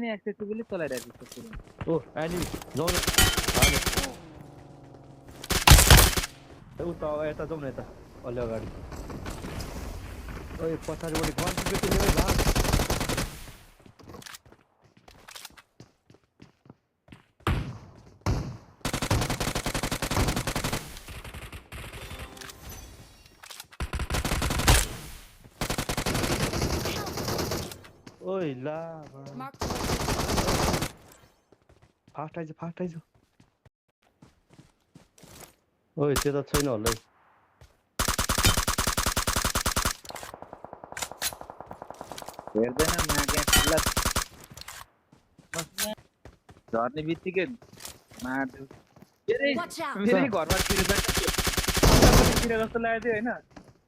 नि एक्सेसिबली चलाइरहेको छ पुरै ओ एनिमी जाउँ न उता यता जाउँ न यता अलि अगाडि ओइ पछाडिबाट गन टिपेको ल्याउ भाग ओइ ला फास्ट आइज ओइ त्यो त छैन होला है हेर्दैन मागे खुल्ला झर्ने बित्तिकै मार्छु मेरै घरमा छिरेछ छिरे जस्तो लागेको थियो होइन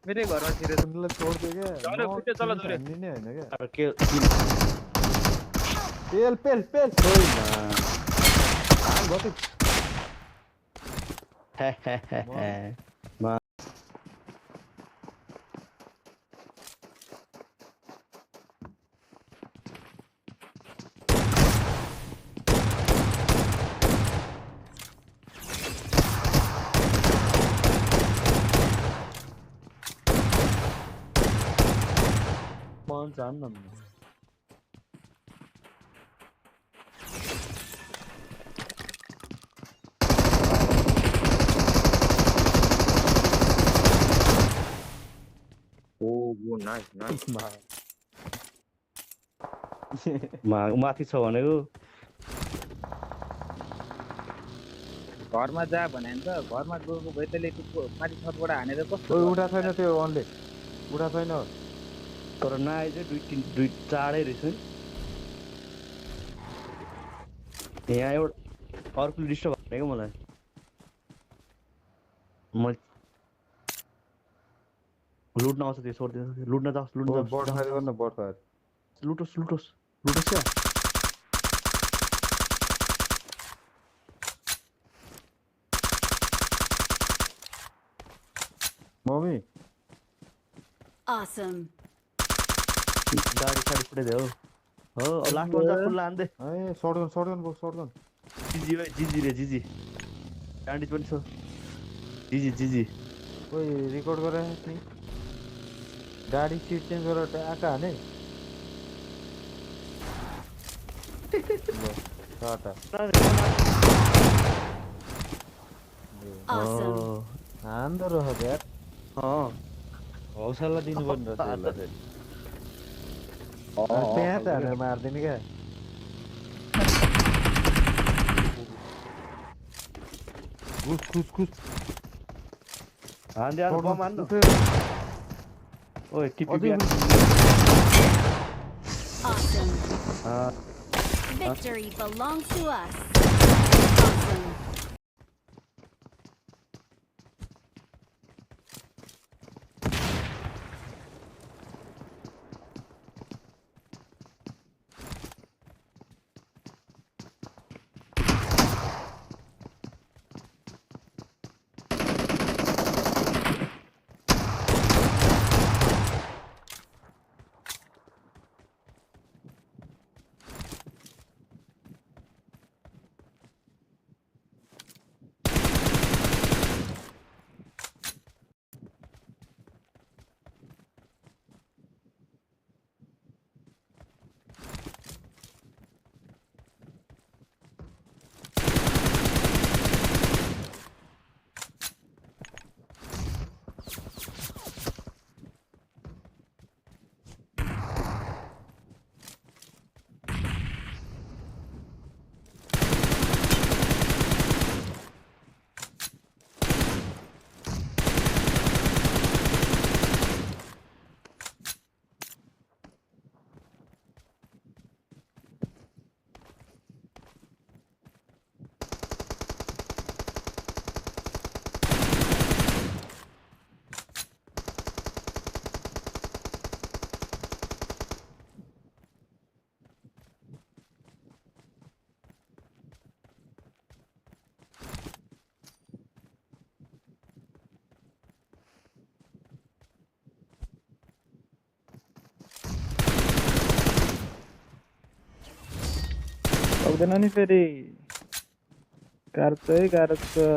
मेरै घरमा छिरेछ उनलाई छोड्दियो क्या चलो खुट्टे चलो जोरे नि नै होइन क्या अब के पेल ओइ हाल गति मा मन जान्न Oh, nice. माथि छ भनेको घरमा जा भने नि त घरमा गएको भए त्यसले माथि छतबाट हानेर कस्तो ओइ उठा छैन त्यो अनले उठा छैन तर नआइज दुई चाँडै रहेछ यहाँ एउटा अर्को डिस्टर्ब भनेको मलाई म लुट्न आउँछ त्यो छोडिदिनु लुट्न जाओस् बर्ड फायर गर्न बर्ड फायर लुटोस् क्या मम्मी Awesome. गाडी फुटाइदियो हो लास्ट वान त खुल्ला हान्दै ए शॉटगन जिजी भाइ जिजी ब्यान्डेज पनि छ जिजी ओइ रेकर्ड गरे नि गाडी सिट चेन्ज गरेर टाका हाने टाटा Awesome. हान्दो रह यार हौसला दिनु पर्ने रहेछ यसलाई त्यहाँ त हानेर मार्दिने क्या खुस हान्दै बम हान्नु ओइ टिपी Awesome. Victory belongs to us. Awesome. सक्दैन नि फेरि गाह्रो छ है गाह्रो छ